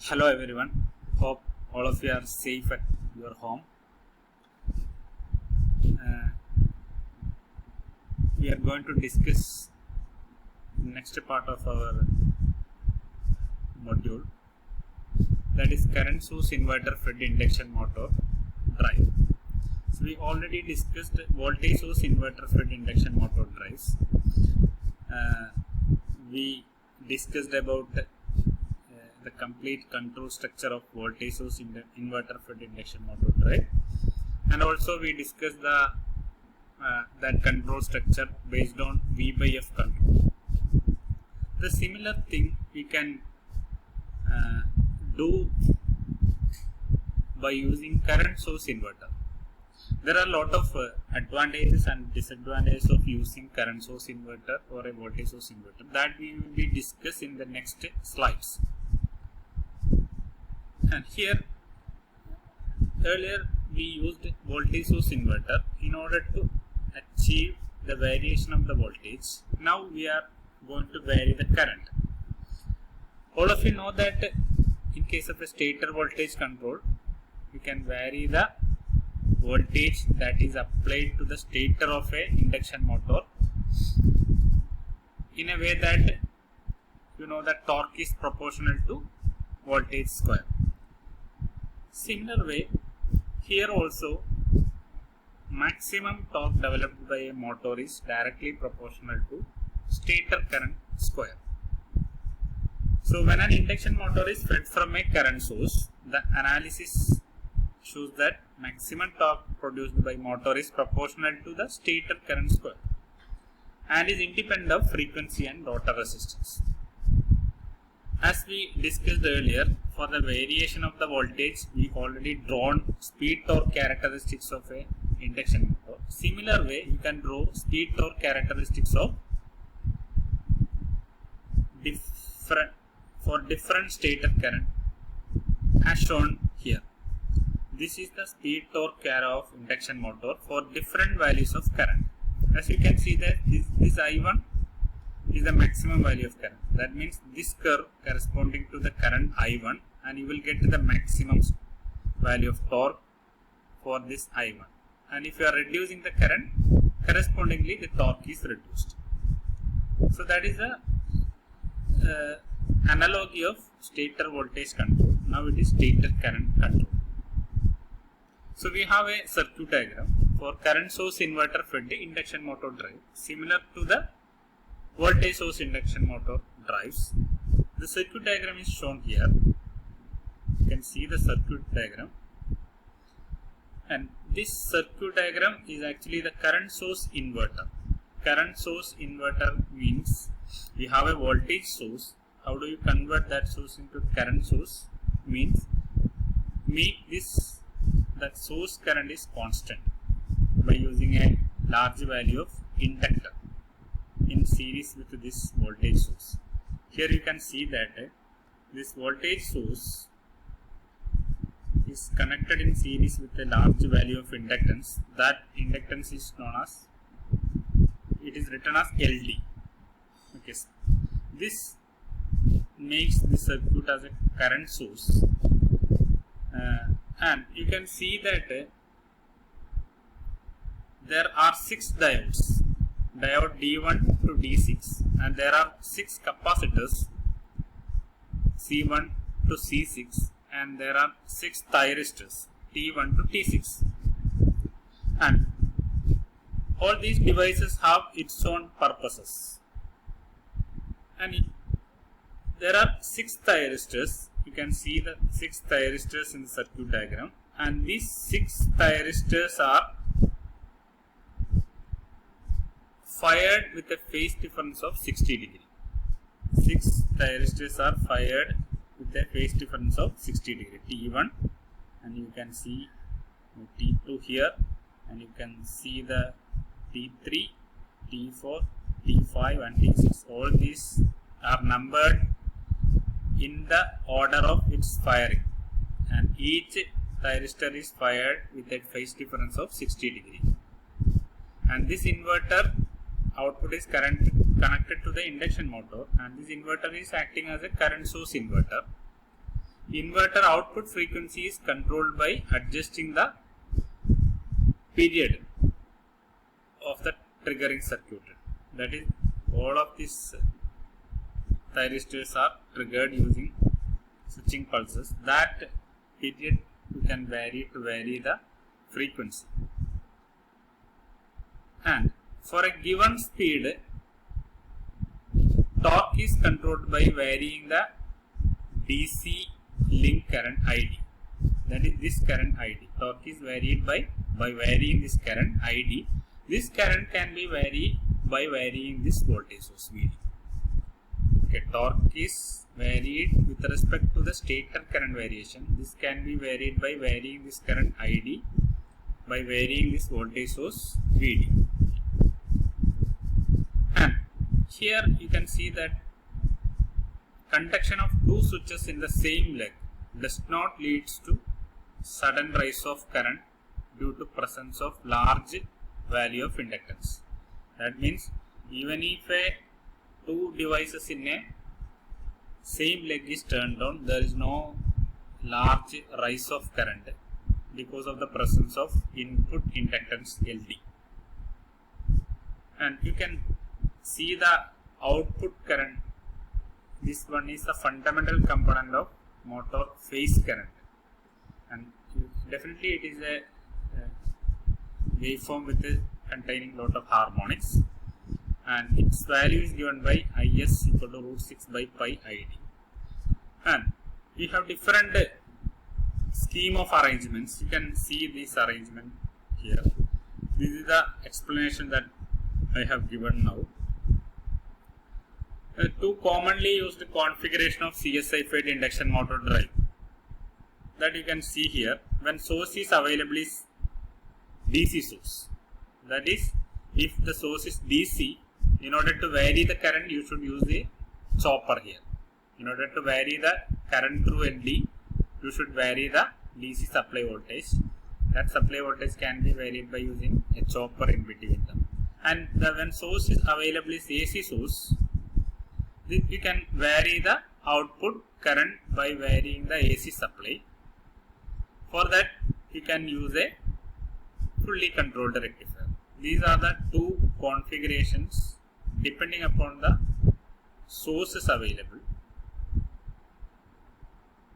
Hello everyone, hope all of you are safe at your home. Uh, we are going to discuss the next part of our module, that is current source inverter fed induction motor drive. So we already discussed voltage source inverter fed induction motor drives. We discussed about the complete control structure of voltage source inverter fed induction motor drive, and also we discussed the that control structure based on V by F control. The similar thing we can do by using current source inverter. There are a lot of advantages and disadvantages of using current source inverter or a voltage source inverter that we will be discuss in the next slides. And here earlier we used voltage source inverter in order to achieve the variation of the voltage. Now we are going to vary the current. All of you know that in case of a stator voltage control, we can vary the voltage that is applied to the stator of a induction motor in a way that the torque is proportional to voltage square. Similar way, here also maximum torque developed by a motor is directly proportional to stator current square. So when an induction motor is fed from a current source, the analysis shows that maximum torque produced by motor is proportional to the stator current square and is independent of frequency and rotor resistance. As we discussed earlier, for the variation of the voltage, we already drawn speed torque characteristics of a induction motor. Similar way, you can draw speed torque characteristics of different stator current as shown here. This is the speed torque curve of induction motor for different values of current. As you can see that this I1 is the maximum value of current. That means this curve corresponding to the current I1, and you will get the maximum value of torque for this I1. And if you are reducing the current, correspondingly the torque is reduced. So that is the analogy of stator voltage control. Now it is stator current control. So we have a circuit diagram for current source inverter fed induction motor drive similar to the voltage source induction motor drives. The circuit diagram is shown here. You can see the circuit diagram, and this circuit diagram is actually the current source inverter. Current source inverter means we have a voltage source. How do you convert that source into current source? Means make this that source current is constant by using a large value of inductor in series with this voltage source. Here you can see that this voltage source is connected in series with a large value of inductance. That inductance is known as, it is written as LD. Okay, this makes the circuit as a current source, and you can see that there are 6 diodes, diode D1 to D6, and there are 6 capacitors C1 to C6, and there are 6 thyristors T1 to T6, and all these devices have its own purposes. And there are 6 thyristors. You can see the 6 thyristors in the circuit diagram, and these 6 thyristors are fired with a phase difference of 60 degree. 6 thyristors are fired with a phase difference of 60 degree. T1, and you can see T2 here, and you can see the T3, T4, T5 and T6. All these are numbered in the order of its firing, and each thyristor is fired with a phase difference of 60 degree. And this inverter output is connected to the induction motor, and this inverter is acting as a current source inverter. inverter output frequency is controlled by adjusting the period of the triggering circuit. That is, all of these thyristors are triggered using switching pulses. That period you can vary to vary the frequency. And for a given speed, torque is controlled by varying the DC link current ID. That is this current ID. Torque is varied by varying this current ID. This current can be varied by varying this voltage source VD. Okay, torque is varied with respect to the stator current variation. This can be varied by varying this current ID by varying this voltage source VD. And here you can see that conduction of two switches in the same leg does not leads to sudden rise of current due to presence of large value of inductance. That means even if two devices in a same leg is turned on, there is no large rise of current because of the presence of input inductance LD. And you can see the output current. This one is the fundamental component of motor phase current, and definitely it is a waveform with containing lot of harmonics, and its value is given by Is equal to root 6 by pi ID. And we have different scheme of arrangements. You can see this arrangement here. This is the explanation that I have given now. Two commonly used configuration of CSI fed induction motor drive that you can see here. When source is available is DC source. That is, if the source is DC, in order to vary the current you should use a chopper here. In order to vary the current through LD, you should vary the DC supply voltage. That supply voltage can be varied by using a chopper in between them. And when source is available is AC source, you can vary the output current by varying the AC supply. For that, you can use a fully controlled rectifier. These are the two configurations depending upon the sources available.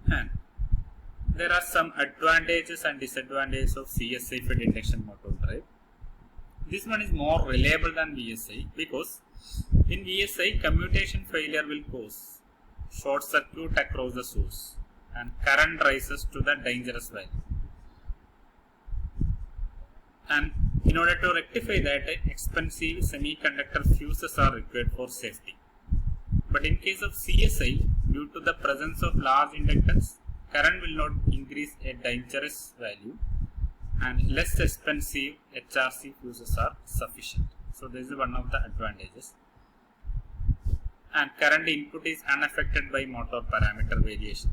And there are some advantages and disadvantages of CSI fed induction motor drive. This one is more reliable than VSI because in VSI, commutation failure will cause short circuit across the source and current rises to the dangerous value. And in order to rectify that, expensive semiconductor fuses are required for safety. But in case of CSI, due to the presence of large inductance, current will not increase a dangerous value and less expensive HRC fuses are sufficient. So this is one of the advantages. And current input is unaffected by motor parameter variation.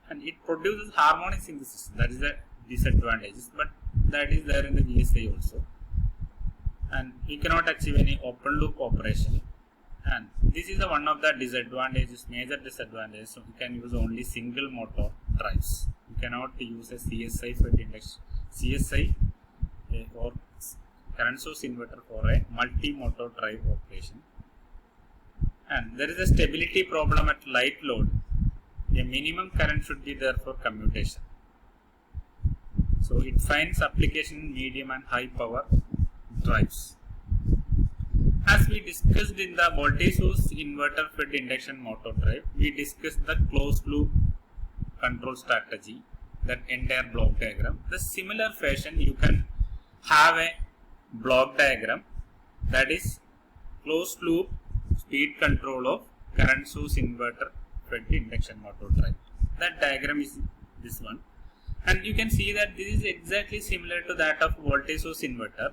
And it produces harmonics in the system. That is the disadvantages, but that is there in the VSI also. And we cannot achieve any open loop operation. And this is one of the disadvantages, major disadvantages. So you can use only single motor drives. You cannot use a CSI fed induction, CSI or current source inverter for a multi-motor drive operation. And there is a stability problem at light load. A minimum current should be there for commutation. So it finds application in medium and high power drives. As we discussed in the voltage source inverter fed induction motor drive, we discussed the closed loop control strategy, that entire block diagram. The similar fashion you can have a block diagram, that is closed loop speed control of current source inverter fed induction motor drive. That diagram is this one, and you can see that this is exactly similar to that of voltage source inverter.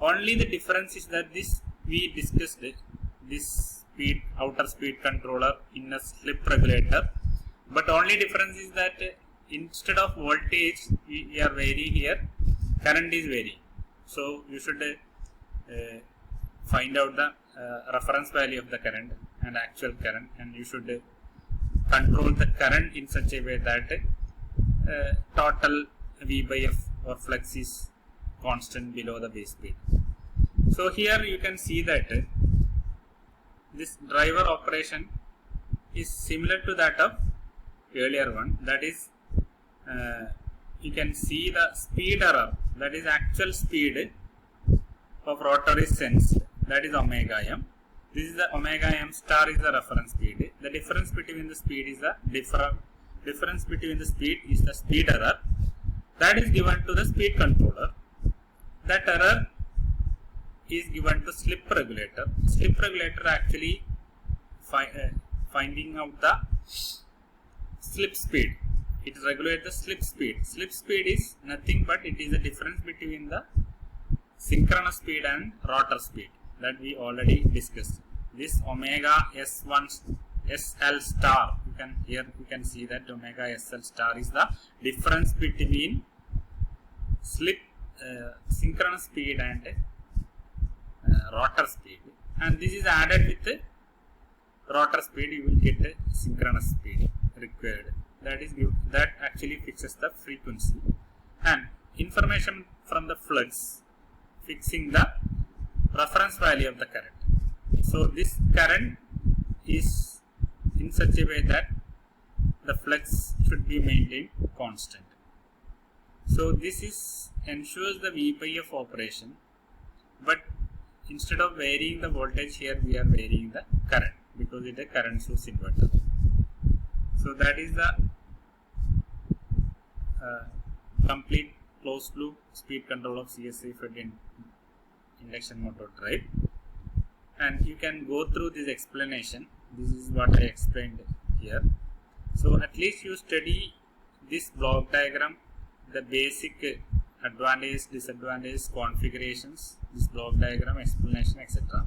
Only the difference is that this we discussed this speed outer speed controller in a slip regulator, but only difference is that instead of voltage we are varying here, current is varying. So you should find out the reference value of the current and actual current, and you should control the current in such a way that total V by F or flux is constant below the base speed. So here you can see that this driver operation is similar to that of earlier one. That is, you can see the speed error, that is actual speed of rotor is sensed, that is omega m. This is the omega m star is the reference speed. The difference between the speed is the difference between the speed is the speed error that is given to the speed controller. That error is given to slip regulator. Slip regulator actually finding out the slip speed. It regulates the slip speed. Slip speed is nothing but it is the difference between the synchronous speed and rotor speed that we already discussed. This omega S1 SL star, you can see that omega SL star is the difference between slip synchronous speed and rotor speed, and this is added with the rotor speed. You will get a synchronous speed required. That actually fixes the frequency and information from the flux fixing the reference value of the current. So this current is in such a way that the flux should be maintained constant. So this ensures the V by F operation, but instead of varying the voltage, here we are varying the current because it is a current source inverter. So that is the complete closed loop speed control of CSI fed induction motor drive. And you can go through this explanation. This is what I explained here. So at least you study this block diagram, the basic advantages, disadvantages, configurations, this block diagram, explanation, etc.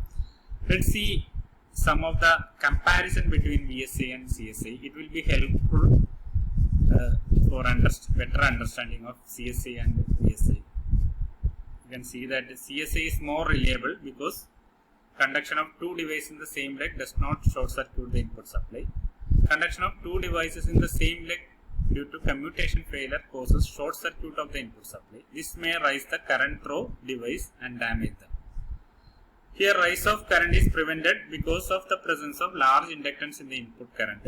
Let's see some of the comparison between VSA and CSI. It will be helpful for better understanding of CSI and VSA. You can see that the CSI is more reliable because conduction of two devices in the same leg does not short circuit the input supply. Conduction of two devices in the same leg due to commutation failure causes short circuit of the input supply. This may rise the current through device and damage them. Here rise of current is prevented because of the presence of large inductance in the input current,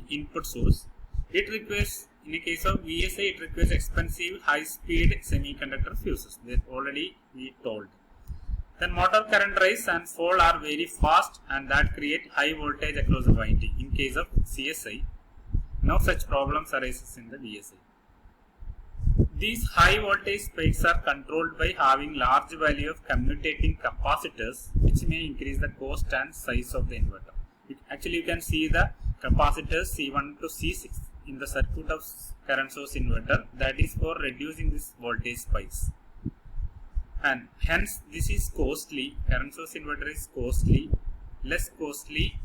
input source. It requires, in a case of VSA, it requires expensive high speed semiconductor fuses. That already we told. Then motor current rise and fall are very fast and that create high voltage across the winding. In case of CSI, no such problems arises in the VSI. These high voltage spikes are controlled by having large value of commutating capacitors, which may increase the cost and size of the inverter. Actually, you can see the capacitors C1 to C6 in the circuit of current source inverter. That is for reducing this voltage spikes. And hence this is costly. Current source inverter is costly, less costly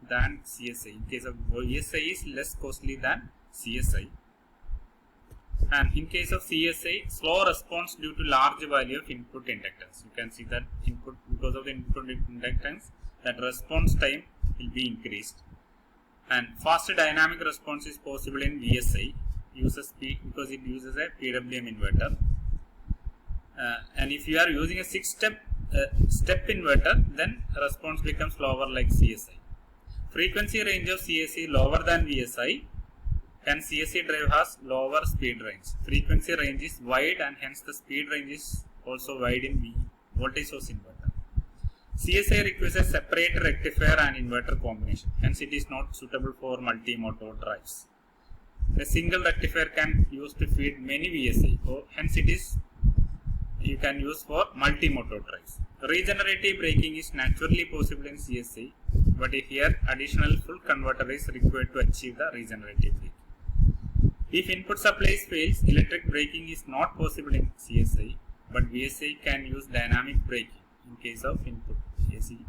than CSI. In case of VSI is less costly than CSI. And in case of CSI, slow response due to large value of input inductance. You can see that input, because of the input inductance, that response time will be increased. And faster dynamic response is possible in VSI, because it uses a PWM inverter. And if you are using a 6-step step inverter, then response becomes lower like CSI. Frequency range of CSI lower than VSI, and CSI drive has lower speed range. Frequency range is wide and hence the speed range is also wide in voltage source inverter. CSI requires a separate rectifier and inverter combination, hence it is not suitable for multi-motor drives. A single rectifier can be used to feed many VSI, so hence you can use for multi-motor drives. Regenerative braking is naturally possible in CSI, but here additional full converter is required to achieve the regenerative braking. If input supply fails, electric braking is not possible in CSI, but VSI can use dynamic braking in case of input AC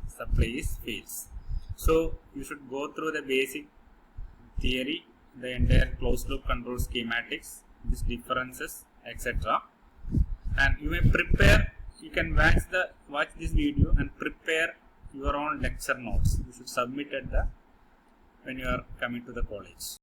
supply fails. So you should go through the basic theory, the entire closed loop control schematics, these differences, etc. And you may prepare, you can watch this video and prepare your own lecture notes. You should submit at the when you are coming to the college.